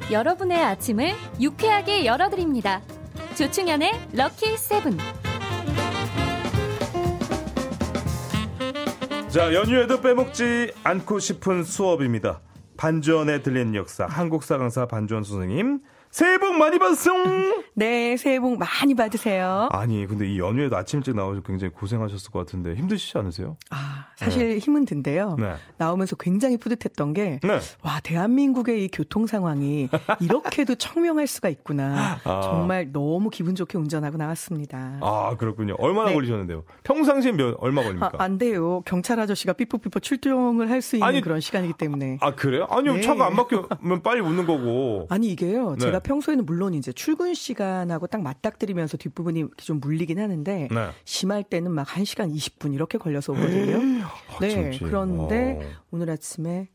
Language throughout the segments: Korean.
여러분의 아침을 유쾌하게 열어드립니다. 조충현의 럭키 세븐. 자, 연휴에도 빼먹지 않고 싶은 수업입니다. 반주원에 들리는 역사, 한국사 강사 반주원 선생님, 새해 복 많이 받으세요. 네, 새해 복 많이 받으세요. 아니, 근데 이 연휴에도 아침 일찍 나오셔서 굉장히 고생하셨을 것 같은데 힘드시지 않으세요? 사실 네. 힘은 든데요. 네. 나오면서 굉장히 뿌듯했던 게 네. 와, 대한민국의 이 교통 상황이 이렇게도 청명할 수가 있구나. 정말 너무 기분 좋게 운전하고 나왔습니다. 아, 그렇군요. 얼마나 네. 걸리셨는데요? 평상시에 얼마 걸립니까? 안 돼요. 경찰 아저씨가 삐뽀삐뽀 출동을 할 수 있는 그런 시간이기 때문에. 아, 그래요? 아니요. 네. 차가 안 막히면 빨리 웃는 거고. 아니, 이게요. 네. 제가 평소에는 물론 이제 출근 시간하고 딱 맞닥뜨리면서 뒷부분이 좀 물리긴 하는데 네. 심할 때는 막 1시간 20분 이렇게 걸려서 오거든요. 네. 그런데 오늘 아침에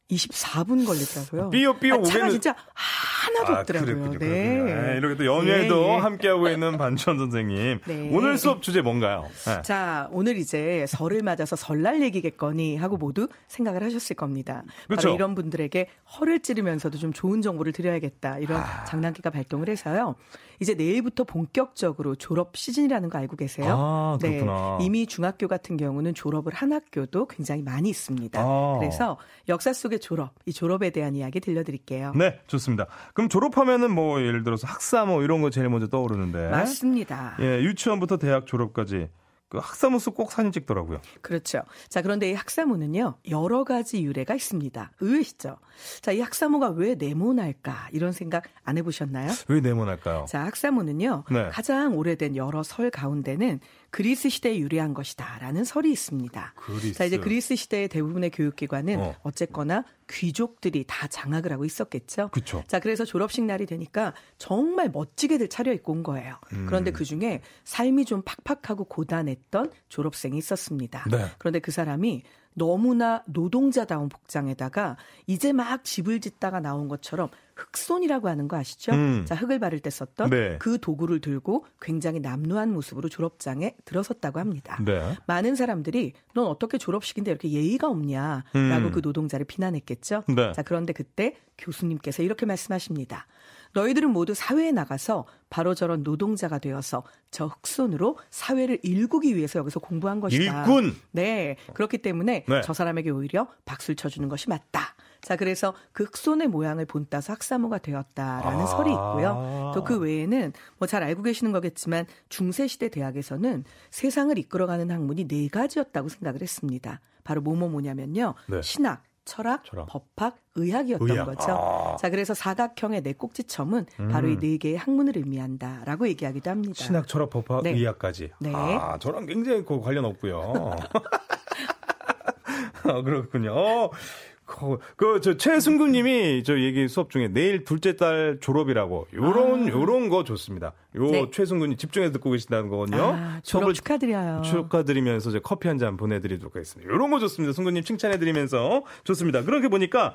24분 걸리더라고요. 삐요 오겠는. 차가 진짜 하나도 없더라고요. 그랬군요. 네. 이렇게 또 연휴에도 예. 함께하고 있는 반주원 선생님. 네. 오늘 수업 주제 뭔가요? 네. 자, 오늘 이제 설을 맞아서 설날 얘기겠거니 하고 모두 생각을 하셨을 겁니다. 그렇죠. 바로 이런 분들에게 허를 찌르면서도 좀 좋은 정보를 드려야겠다. 이런 장난기가 발동을 해서요. 이제 내일부터 본격적으로 졸업 시즌이라는 거 알고 계세요? 그렇구나. 네. 이미 중학교 같은 경우는 졸업을 한 학교도 굉장히 많이 있습니다. 그래서 역사 속의 졸업, 이 졸업에 대한 이야기 들려드릴게요. 네, 좋습니다. 그럼 졸업하면은 뭐 예를 들어서 학사 이런 거 제일 먼저 떠오르는데. 맞습니다. 예, 유치원부터 대학 졸업까지. 그 학사모스 꼭 사진 찍더라고요. 그렇죠. 자, 그런데 이 학사모는요, 여러 가지 유래가 있습니다. 의외시죠? 자, 이 학사모가 왜 네모날까? 이런 생각 안 해보셨나요? 왜 네모날까요? 자, 학사모는요, 네. 가장 오래된 여러 설 가운데는 그리스 시대에 유래한 것이다. 라는 설이 있습니다. 그리스. 자, 이제 그리스 시대의 대부분의 교육기관은 어쨌거나 귀족들이 다 장악을 하고 있었겠죠. 그렇죠. 자, 그래서 졸업식 날이 되니까 정말 멋지게들 차려입고 온 거예요. 그런데 그중에 삶이 좀 팍팍하고 고단했던 졸업생이 있었습니다. 네. 그런데 그 사람이 너무나 노동자다운 복장에다가 이제 막 집을 짓다가 나온 것처럼 흑손이라고 하는 거 아시죠? 자, 흑을 바를 때 썼던 네. 그 도구를 들고 굉장히 남루한 모습으로 졸업장에 들어섰다고 합니다. 네. 많은 사람들이 넌 어떻게 졸업식인데 이렇게 예의가 없냐라고 그 노동자를 비난했겠죠. 네. 자, 그런데 그때 교수님께서 이렇게 말씀하십니다. 너희들은 모두 사회에 나가서 바로 저런 노동자가 되어서 저 흑손으로 사회를 일구기 위해서 여기서 공부한 것이다. 일꾼! 네. 그렇기 때문에 네. 저 사람에게 오히려 박수를 쳐주는 것이 맞다. 자, 그래서 그 흑손의 모양을 본따서 학사모가 되었다라는 설이 있고요. 또 그 외에는 뭐 잘 알고 계시는 거겠지만 중세시대 대학에서는 세상을 이끌어가는 학문이 4가지였다고 생각을 했습니다. 바로 뭐냐면요. 네. 신학, 철학, 법학, 의학이었던 거죠. 자, 그래서 사각형의 4꼭지점은 바로 이 4개의 학문을 의미한다라고 얘기하기도 합니다. 신학, 철학, 법학, 네. 의학까지. 네. 저랑 굉장히 관련 없고요. 그렇군요. 저 최승구님이 저 얘기 수업 중에 내일 둘째 딸 졸업이라고 요런 거 좋습니다. 네. 최승구님 집중해서 듣고 계신다는 거거든요. 졸업 축하드려요. 축하드리면서 이제 커피 한 잔 보내드리도록 하겠습니다. 요런 거 좋습니다. 승구님 칭찬해드리면서 좋습니다. 그렇게 보니까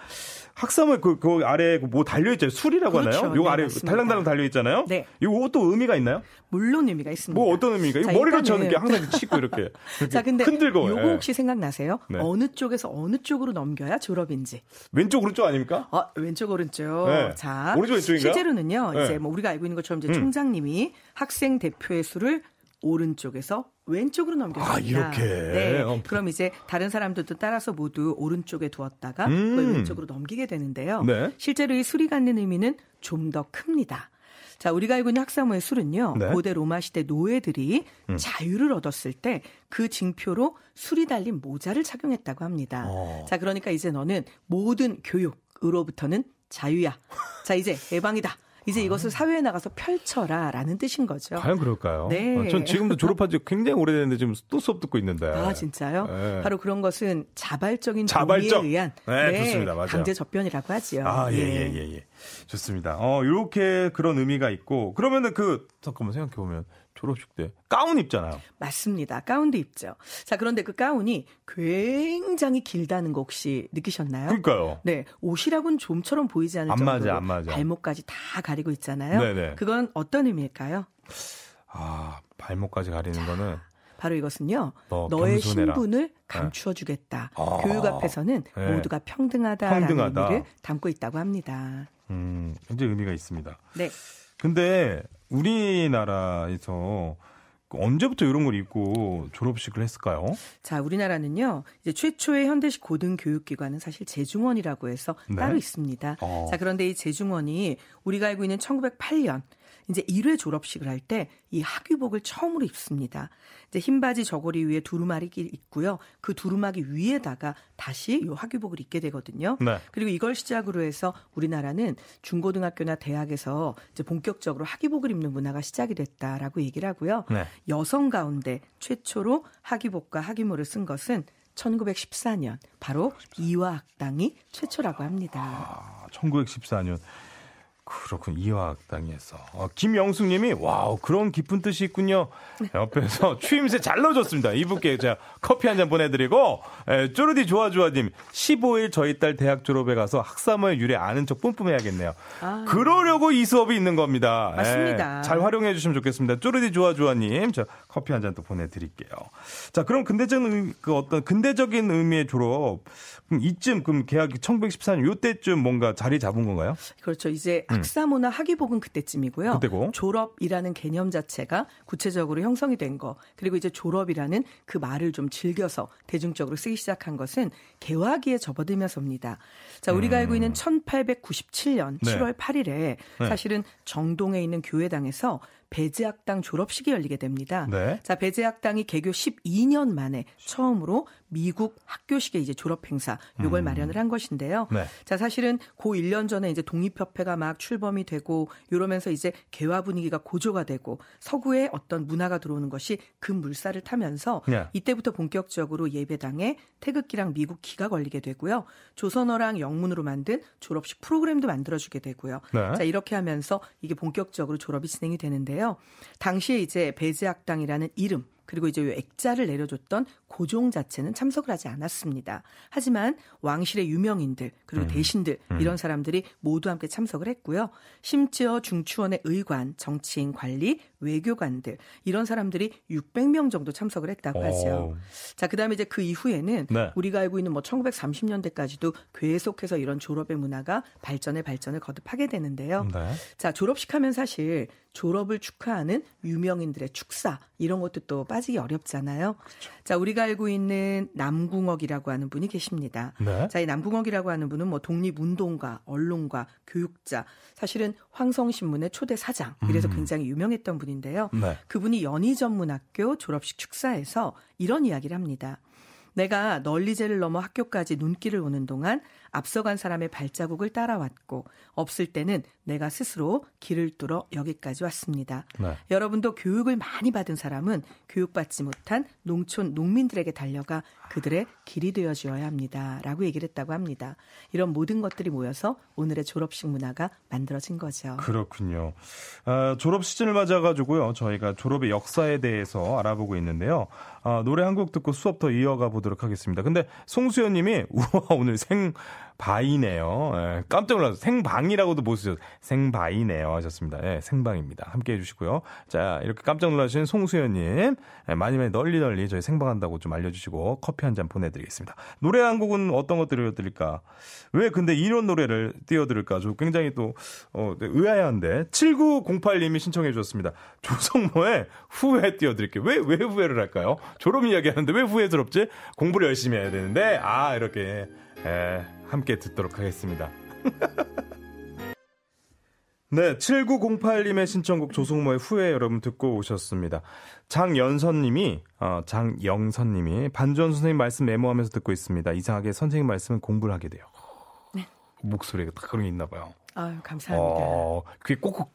학사모 그 아래 뭐 달려있잖아요. 술이라고 그렇죠. 하나요? 요 네, 아래 맞습니다. 달랑달랑 달려있잖아요. 네. 이거 또 의미가 있나요? 물론 의미가 있습니다. 뭐 어떤 의미가? 자, 머리로 일단은... 저는 이렇게 항상 치고 이렇게 자, 근데 흔들고. 요거 혹시 생각나세요? 네. 어느 쪽에서 어느 쪽으로 넘겨야 졸업인지. 왼쪽 오른쪽 아닙니까? 왼쪽 오른쪽. 네. 자, 오른쪽 왼쪽인가요? 실제로는요. 네. 이제 뭐 우리가 알고 있는 것처럼 이제 총장님이 학생 대표의 수를 오른쪽에서 왼쪽으로 넘겼습니다. 이렇게. 네. 그럼 이제 다른 사람들도 따라서 모두 오른쪽에 두었다가 그걸 왼쪽으로 넘기게 되는데요. 네. 실제로 이 술이 갖는 의미는 좀 더 큽니다. 자, 우리가 알고 있는 학사모의 술은요. 네. 고대 로마 시대 노예들이 자유를 얻었을 때 그 징표로 술이 달린 모자를 착용했다고 합니다. 자, 그러니까 이제 너는 모든 교육으로부터는 자유야. 자, 이제 예방이다. 이제 이것을 사회에 나가서 펼쳐라라는 뜻인 거죠. 과연 그럴까요? 네. 전 지금도 졸업한 지 굉장히 오래됐는데 지금 또 수업 듣고 있는데. 아, 진짜요? 네. 바로 그런 것은 자발적인 동의에 의한 네, 좋습니다. 맞아요. 강제 접변이라고 하지요. 예. 좋습니다. 이렇게 그런 의미가 있고 그러면은 잠깐만 생각해 보면 졸업식 때 가운 입잖아요. 맞습니다. 가운도 입죠. 자, 그런데 그 가운이 굉장히 길다는 거 혹시 느끼셨나요? 그러니까요. 네, 옷이라고는 좀처럼 보이지 않을 정도로 안 맞아. 발목까지 다 가리고 있잖아요. 네네. 그건 어떤 의미일까요? 발목까지 가리는 거는 바로 이것은요. 너의 겸손해라. 신분을 감추어주겠다. 교육 앞에서는 모두가 평등하다라는 의미를 담고 있다고 합니다. 굉장히 의미가 있습니다. 네. 근데 우리나라에서 언제부터 이런 걸 입고 졸업식을 했을까요? 자, 우리나라는요, 이제 최초의 현대식 고등교육기관은 사실 제중원이라고 해서 네. 따로 있습니다. 자, 그런데 이 제중원이 우리가 알고 있는 1908년 이제 1회 졸업식을 할 때 이 학위복을 처음으로 입습니다. 이제 흰 바지 저고리 위에 두루마기 입고요. 그 두루마기 위에다가 다시 이 학위복을 입게 되거든요. 네. 그리고 이걸 시작으로 해서 우리나라는 중고등학교나 대학에서 이제 본격적으로 학위복을 입는 문화가 시작이 됐다라고 얘기를 하고요. 네. 여성 가운데 최초로 학위복과 학위모를 쓴 것은 1914년 바로 이화학당이 최초라고 합니다. 1914년. 그렇군, 이화학당에서. 김영숙님이, 와우, 그런 깊은 뜻이 있군요. 옆에서 추임새 잘 넣어줬습니다. 이분께 제가 커피 한 잔 보내드리고, 쪼르디 좋아님, 15일 저희 딸 대학 졸업에 가서 학사모의 유래 아는 척 뿜뿜해야겠네요. 그러려고 이 수업이 있는 겁니다. 맞습니다. 잘 활용해 주시면 좋겠습니다. 쪼르디 좋아님, 저 커피 한 잔 또 보내드릴게요. 자, 그럼 어떤 근대적인 의미의 졸업, 그럼 이쯤, 그럼 개학이 1914년, 요때쯤 뭔가 자리 잡은 건가요? 그렇죠. 이제 학사모나 학위복은 그때쯤이고요. 그때고. 졸업이라는 개념 자체가 구체적으로 형성이 된 거, 그리고 이제 졸업이라는 그 말을 좀 즐겨서 대중적으로 쓰기 시작한 것은 개화기에 접어들면서입니다. 자, 우리가 알고 있는 1897년 7월 8일에 사실은 정동에 있는 교회당에서 배제학당 졸업식이 열리게 됩니다. 네. 자, 배제학당이 개교 12년 만에 처음으로 미국 학교식의 이제 졸업 행사 요걸 마련을 한 것인데요. 네. 자, 사실은 고 1년 전에 이제 독립협회가 막 출범이 되고 이러면서 이제 개화 분위기가 고조가 되고 서구의 어떤 문화가 들어오는 것이 그 물살을 타면서 네. 이때부터 본격적으로 예배당에 태극기랑 미국 기가 걸리게 되고요. 조선어랑 영문으로 만든 졸업식 프로그램도 만들어주게 되고요. 네. 자, 이렇게 하면서 이게 본격적으로 졸업이 진행이 되는데요. 당시에 이제 배제학당이라는 이름 그리고 이제 이 액자를 내려줬던 고종 자체는 참석을 하지 않았습니다. 하지만 왕실의 유명인들 그리고 대신들 이런 사람들이 모두 함께 참석을 했고요. 심지어 중추원의 의관, 정치인, 관리, 외교관들 이런 사람들이 600명 정도 참석을 했다고 하죠. 자, 그다음에 이제 그 이후에는 네. 우리가 알고 있는 뭐 1930년대까지도 계속해서 이런 졸업의 문화가 발전을 거듭하게 되는데요. 네. 자, 졸업식 하면 사실 졸업을 축하하는 유명인들의 축사 이런 것도 또 빠지기 어렵잖아요. 그렇죠. 자, 우리가 알고 있는 남궁옥이라고 하는 분이 계십니다. 네. 자, 이 남궁옥이라고 하는 분은 뭐 독립운동가, 언론가, 교육자, 사실은 황성신문의 초대 사장 이래서 굉장히 유명했던 분인데요. 네. 그분이 연희전문학교 졸업식 축사에서 이런 이야기를 합니다. 내가 널리제를 넘어 학교까지 눈길을 오는 동안 앞서간 사람의 발자국을 따라왔고 없을 때는 내가 스스로 길을 뚫어 여기까지 왔습니다. 네. 여러분도 교육을 많이 받은 사람은 교육받지 못한 농촌 농민들에게 달려가 그들의 길이 되어주어야 합니다. 라고 얘기를 했다고 합니다. 이런 모든 것들이 모여서 오늘의 졸업식 문화가 만들어진 거죠. 그렇군요. 졸업 시즌을 맞아가지고요. 저희가 졸업의 역사에 대해서 알아보고 있는데요. 노래 한 곡 듣고 수업 더 이어가 보도록 하겠습니다. 근데 송수연 님이 우와 오늘 생바이네요. 예, 깜짝 놀라서 생방이라고도 못 쓰셨어요. 생바이네요 하셨습니다. 예, 생방입니다. 함께해 주시고요. 자, 이렇게 깜짝 놀라신 송수연 님 많이 널리 저희 생방한다고 좀 알려주시고 커피 한 잔 보내드리겠습니다. 노래 한 곡은 어떤 것 들려드릴까? 왜 근데 이런 노래를 띄워드릴까? 저 굉장히 또 의아해한데 7908님이 신청해 주셨습니다. 조성모의 후회 띄워드릴게요. 왜 후회를 할까요? 졸업 이야기 하는데 왜 후회스럽지? 공부를 열심히 해야 되는데 이렇게 함께 듣도록 하겠습니다. 네, 7908님의 신청곡 조성모의 후회 여러분 듣고 오셨습니다. 장영선님이 반주원 선생님 말씀 메모하면서 듣고 있습니다. 이상하게 선생님 말씀은 공부를 하게 돼요. 네. 목소리가 딱 그런 게 있나 봐요. 아유, 감사합니다. 귀에 콕콕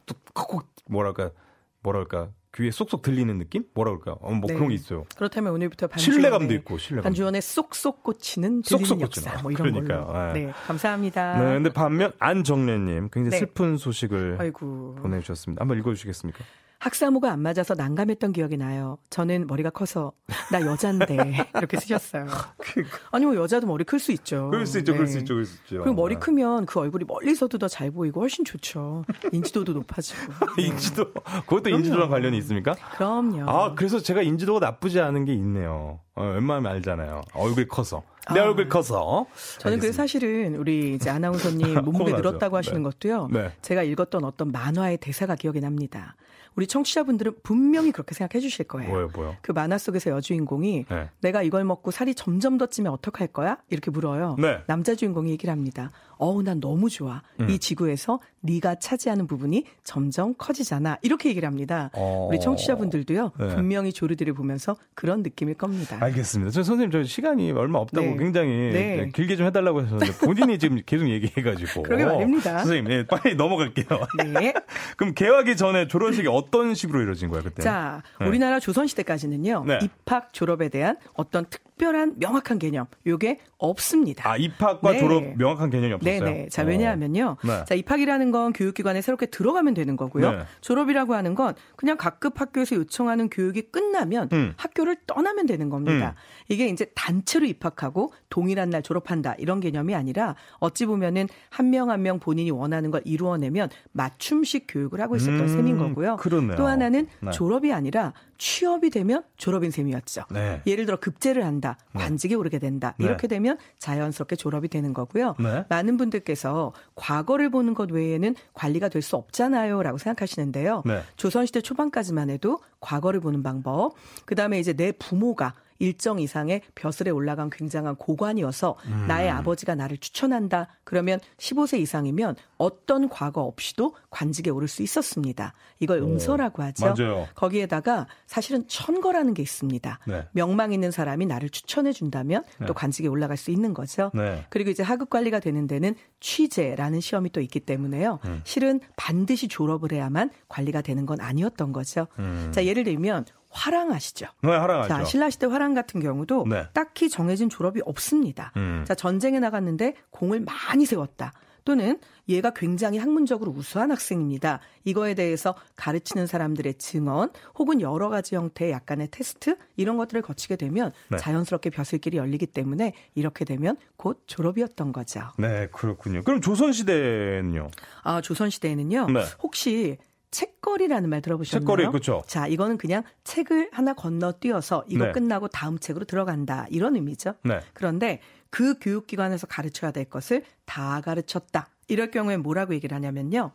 뭐랄까 귀에 쏙쏙 들리는 느낌? 뭐라 그럴까? 네. 그런 게 있어요. 그렇다면 오늘부터 신뢰감도 있고 반주원의 쏙쏙 꽂히는 들리는 역사 뭐 이런 그러니까요. 걸로. 네, 감사합니다. 네, 근데 반면 안정래님 굉장히 네. 슬픈 소식을 아이고. 보내주셨습니다. 한번 읽어주시겠습니까? 학사모가 안 맞아서 난감했던 기억이 나요. 저는 머리가 커서 나 여잔데 이렇게 쓰셨어요. 아니 뭐 여자도 머리 클 수 있죠. 그럴 수 있죠. 네. 그럴 수 있죠. 그리고 머리 크면 그 얼굴이 멀리서도 더 잘 보이고 훨씬 좋죠. 인지도도 높아지고. 네. 인지도 그것도 그럼요. 인지도랑 관련이 있습니까? 그럼요. 그래서 제가 인지도가 나쁘지 않은 게 있네요. 웬만하면 알잖아요. 얼굴이 커서. 내 얼굴 커서. 저는 그래서 사실은 우리 이제 아나운서님 몸무게 늘었다고 하시는 것도요. 네. 제가 읽었던 어떤 만화의 대사가 기억이 납니다. 우리 청취자분들은 분명히 그렇게 생각해 주실 거예요. 뭐요? 그 만화 속에서 여주인공이 네. 내가 이걸 먹고 살이 점점 더 찌면 어떡할 거야? 이렇게 물어요. 네. 남자 주인공이 얘기를 합니다. 난 너무 좋아. 이 지구에서 네가 차지하는 부분이 점점 커지잖아. 이렇게 얘기를 합니다. 우리 청취자분들도요. 네. 분명히 조르디를 보면서 그런 느낌일 겁니다. 알겠습니다. 선생님 저 시간이 얼마 없다고 네. 굉장히 네. 길게 좀 해달라고 하셨는데 본인이 지금 계속 얘기해가지고. 그러게 말입니다. 선생님 빨리 넘어갈게요. 네. 그럼 개화기 전에 졸업식이 어떤 식으로 이루어진 거예요 그때? 자, 네. 우리나라 조선시대까지는요. 네. 입학, 졸업에 대한 어떤 특별한 명확한 개념 요게 없습니다. 입학과 네. 졸업 명확한 개념이 없었어요? 네네. 자, 왜냐하면요. 네. 자, 입학이라는 건 교육기관에 새롭게 들어가면 되는 거고요. 네. 졸업이라고 하는 건 그냥 각급 학교에서 요청하는 교육이 끝나면 학교를 떠나면 되는 겁니다. 이게 이제 단체로 입학하고 동일한 날 졸업한다 이런 개념이 아니라 어찌 보면은 한 명 한 명 본인이 원하는 걸 이루어내면 맞춤식 교육을 하고 있었던 셈인 거고요. 그렇네요. 또 하나는 네. 졸업이 아니라 취업이 되면 졸업인 셈이었죠. 네. 예를 들어 급제를 한다, 관직에 오르게 된다. 네. 이렇게 되면 자연스럽게 졸업이 되는 거고요. 네. 많은 분들께서 과거를 보는 것 외에는 관리가 될 수 없잖아요 라고 생각하시는데요. 네. 조선시대 초반까지만 해도 과거를 보는 방법, 그다음에 이제 내 부모가 일정 이상의 벼슬에 올라간 굉장한 고관이어서 나의 아버지가 나를 추천한다. 그러면 15세 이상이면 어떤 과거 없이도 관직에 오를 수 있었습니다. 이걸 음서라고 하죠. 맞아요. 거기에다가 사실은 천거라는 게 있습니다. 네. 명망 있는 사람이 나를 추천해 준다면 네. 또 관직에 올라갈 수 있는 거죠. 네. 그리고 이제 하급 관리가 되는 데는 취재라는 시험이 또 있기 때문에요. 실은 반드시 졸업을 해야만 관리가 되는 건 아니었던 거죠. 자, 예를 들면 화랑 아시죠? 네, 화랑 자, 알죠. 신라시대 화랑 같은 경우도 네. 딱히 정해진 졸업이 없습니다. 자, 전쟁에 나갔는데 공을 많이 세웠다. 또는 얘가 굉장히 학문적으로 우수한 학생입니다. 이거에 대해서 가르치는 사람들의 증언 혹은 여러 가지 형태의 약간의 테스트 이런 것들을 거치게 되면 네. 자연스럽게 벼슬길이 열리기 때문에 이렇게 되면 곧 졸업이었던 거죠. 네, 그렇군요. 그럼 조선시대는요? 조선시대에는요. 네. 혹시 책거리라는 말 들어보셨나요? 책거리, 그렇죠. 자, 이거는 그냥 책을 하나 건너뛰어서 이거 네. 끝나고 다음 책으로 들어간다 이런 의미죠. 네. 그런데 그 교육기관에서 가르쳐야 될 것을 다 가르쳤다. 이럴 경우에 뭐라고 얘기를 하냐면요.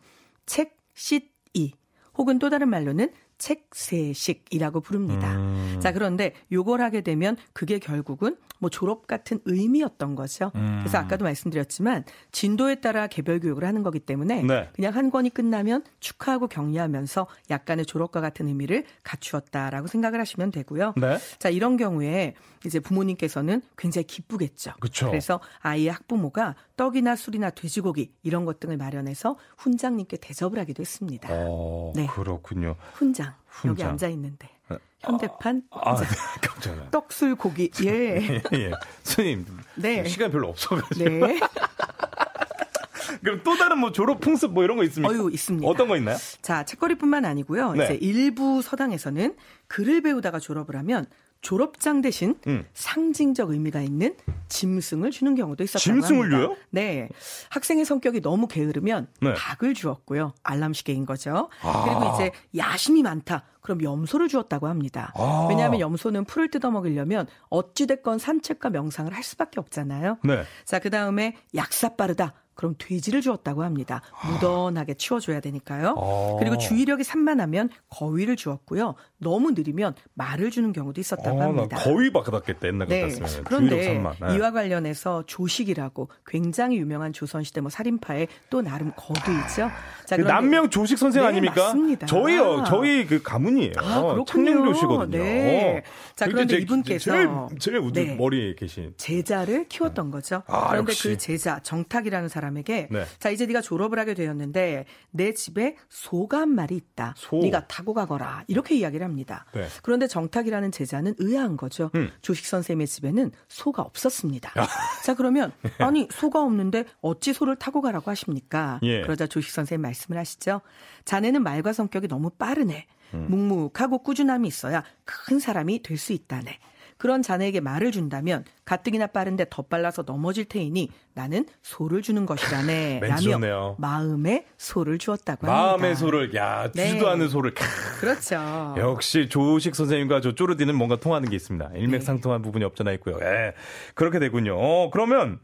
책시이 혹은 또 다른 말로는 책세식이라고 부릅니다. 자, 그런데 요걸 하게 되면 그게 결국은 뭐 졸업 같은 의미였던 거죠. 그래서 아까도 말씀드렸지만 진도에 따라 개별 교육을 하는 거기 때문에 네. 그냥 한 권이 끝나면 축하하고 격려하면서 약간의 졸업과 같은 의미를 갖추었다라고 생각을 하시면 되고요. 네. 자, 이런 경우에 이제 부모님께서는 굉장히 기쁘겠죠. 그쵸. 그래서 아이의 학부모가 떡이나 술이나 돼지고기 이런 것 등을 마련해서 훈장님께 대접을 하기도 했습니다. 네. 그렇군요. 훈장. 여기 훈장. 앉아 있는데. 현대판 네, 깜짝이야. 떡술 고기. 예. 예. 선생님, 네. 시간 별로 없어가지고. 네. 그럼 또 다른 뭐 졸업 풍습 뭐 이런 거 있습니까? 있습니다. 어떤 거 있나요? 자, 책거리뿐만 아니고요. 네. 이제 일부 서당에서는 글을 배우다가 졸업을 하면 졸업장 대신 상징적 의미가 있는 짐승을 주는 경우도 있었다고 짐승을 합니다. 줘요? 네. 학생의 성격이 너무 게으르면 네. 닭을 주었고요. 알람시계인 거죠. 그리고 이제 야심이 많다. 그럼 염소를 주었다고 합니다. 왜냐하면 염소는 풀을 뜯어먹으려면 어찌됐건 산책과 명상을 할 수밖에 없잖아요. 네. 자, 그다음에 약사 빠르다. 그럼 돼지를 주었다고 합니다. 무던하게 치워줘야 되니까요. 그리고 주의력이 산만하면 거위를 주었고요. 너무 느리면 말을 주는 경우도 있었다고 합니다. 나 거의 받았겠다 옛날 네. 같았으면. 그런데 이와 관련해서 조식이라고 굉장히 유명한 조선시대 뭐 살인파의 또 나름 거두이죠. 자, 그 남명 조식 선생 네, 아닙니까? 맞습니다. 저희 그 가문이에요. 그렇군요. 청량조시거든요. 네. 자, 그런데 이분께서 제일 우주 네. 머리에 계신 제자를 키웠던 거죠. 그런데 역시. 그 제자 정탁이라는 사람에게 네. 자, 이제 네가 졸업을 하게 되었는데 내 집에 소가 한 마리 있다. 소. 네가 타고 가거라. 이렇게 이야기를 합니다. 네. 그런데 정탁이라는 제자는 의아한 거죠. 조식 선생님의 집에는 소가 없었습니다. 자, 그러면 아니 소가 없는데 어찌 소를 타고 가라고 하십니까? 예. 그러자 조식 선생님 말씀을 하시죠. 자네는 말과 성격이 너무 빠르네. 묵묵하고 꾸준함이 있어야 큰 사람이 될 수 있다네. 그런 자네에게 말을 준다면 가뜩이나 빠른데 더 빨라서 넘어질 테이니 나는 소를 주는 것이라네 라며 좋네요. 마음의 소를 주었다고 합니다. 마음의 소를, 야, 주지도 네. 않은 소를. 그렇죠. 역시 조식 선생님과 저 쪼르디는 뭔가 통하는 게 있습니다. 일맥상통한 부분이 없잖아 있고요. 예, 그렇게 되군요. 그러면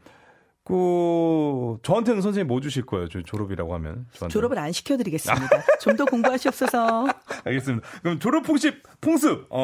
저한테는 선생님 뭐 주실 거예요? 졸업이라고 하면. 저한테는. 졸업을 안 시켜드리겠습니다. 좀 더 공부하시옵소서. 알겠습니다. 그럼 졸업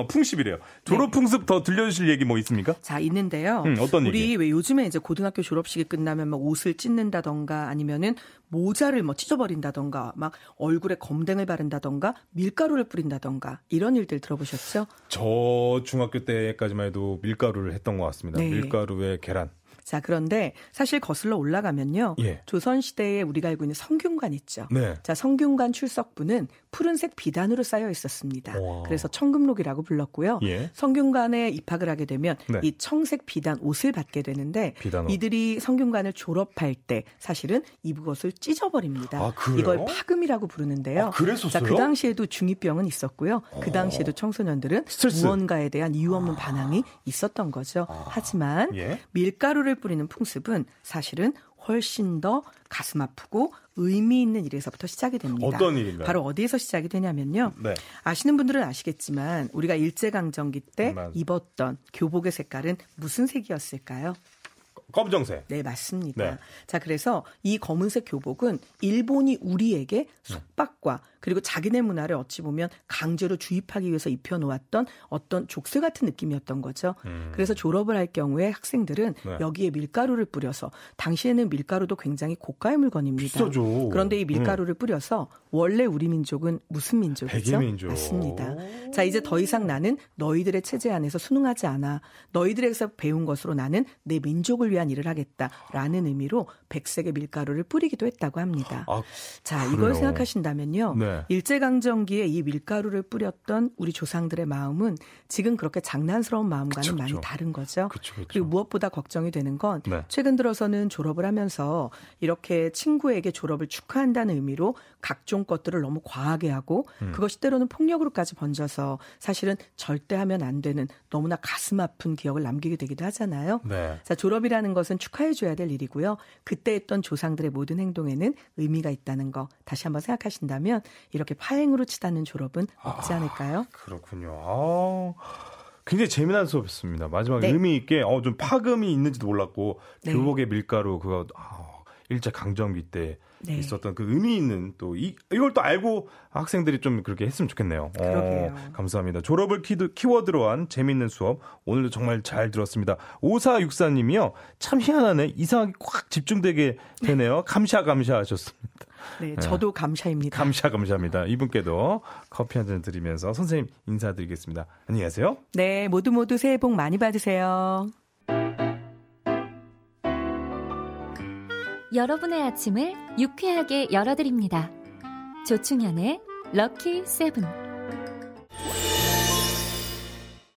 풍습이래요. 졸업 풍습 더 들려주실 얘기 뭐 있습니까? 자, 있는데요. 어떤 우리 얘기? 왜 요즘에 이제 고등학교 졸업식이 끝나면 막 옷을 찢는다던가 아니면은 모자를 뭐 찢어버린다던가 막 얼굴에 검댕을 바른다던가 밀가루를 뿌린다던가 이런 일들 들어보셨죠? 저 중학교 때까지만 해도 밀가루를 했던 것 같습니다. 네. 밀가루에 계란. 자, 그런데 사실 거슬러 올라가면요. 예. 조선시대에 우리가 알고 있는 성균관 있죠. 네. 자, 성균관 출석부는 푸른색 비단으로 쌓여 있었습니다. 와. 그래서 청금록이라고 불렀고요. 예. 성균관에 입학을 하게 되면 네. 이 청색 비단 옷을 받게 되는데 비단 옷. 이들이 성균관을 졸업할 때 사실은 입은 것을 찢어버립니다. 아, 그래요? 이걸 파금이라고 부르는데요. 아, 그랬었어요? 자, 그 당시에도 중2병은 있었고요. 그 당시에도 청소년들은 스트레스. 무언가에 대한 이유 없는 반항이 있었던 거죠. 하지만 예. 밀가루를 뿌리는 풍습은 사실은 훨씬 더 가슴 아프고 의미 있는 일에서부터 시작이 됩니다. 어떤 일인가요? 바로 어디에서 시작이 되냐면요. 네. 아시는 분들은 아시겠지만 우리가 일제강점기 때 맞아. 입었던 교복의 색깔은 무슨 색이었을까요? 검정색. 네, 맞습니다. 네. 자, 그래서 이 검은색 교복은 일본이 우리에게 속박과 그리고 자기네 문화를 어찌 보면 강제로 주입하기 위해서 입혀놓았던 어떤 족쇄 같은 느낌이었던 거죠. 그래서 졸업을 할 경우에 학생들은 네. 여기에 밀가루를 뿌려서 당시에는 밀가루도 굉장히 고가의 물건입니다. 비싸죠. 그런데 이 밀가루를 뿌려서 원래 우리 민족은 무슨 민족이죠? 백이민족. 맞습니다. 자, 이제 더 이상 나는 너희들의 체제 안에서 순응하지 않아. 너희들에게서 배운 것으로 나는 내 민족을 위한 일을 하겠다라는 의미로 백색의 밀가루를 뿌리기도 했다고 합니다. 아, 자, 그래요? 이걸 생각하신다면요. 네. 일제강점기에 이 밀가루를 뿌렸던 우리 조상들의 마음은 지금 그렇게 장난스러운 마음과는 그쵸, 많이 그쵸. 다른 거죠. 그쵸, 그쵸. 그리고 무엇보다 걱정이 되는 건 네. 최근 들어서는 졸업을 하면서 이렇게 친구에게 졸업을 축하한다는 의미로 각종 것들을 너무 과하게 하고 그것이 때로는 폭력으로까지 번져서 사실은 절대 하면 안 되는 너무나 가슴 아픈 기억을 남기게 되기도 하잖아요. 네. 자, 졸업이라는 것은 축하해줘야 될 일이고요. 그때 했던 조상들의 모든 행동에는 의미가 있다는 거 다시 한번 생각하신다면 이렇게 파행으로 치닫는 졸업은 없지 않을까요? 그렇군요. 굉장히 재미난 수업이었습니다. 마지막에 네. 의미 있게 좀 파금이 있는지도 몰랐고 네. 교복에 밀가루 그거 일제 강점기 때 네. 있었던 그 의미 있는 또 이걸 또 알고 학생들이 좀 그렇게 했으면 좋겠네요. 그러게요. 감사합니다. 졸업을 키워드로 한 재미있는 수업 오늘도 정말 잘 들었습니다. 5464님이요. 참 희한하네. 이상하게 꽉 집중되게 되네요. 감샤 하셨습니다. 네, 저도 감사입니다. 감사합니다. 이분께도 커피 한 잔 드리면서 선생님 인사드리겠습니다. 안녕히 가세요. 네, 모두 새해 복 많이 받으세요. 여러분의 아침을 유쾌하게 열어드립니다. 조충현의 럭키 세븐.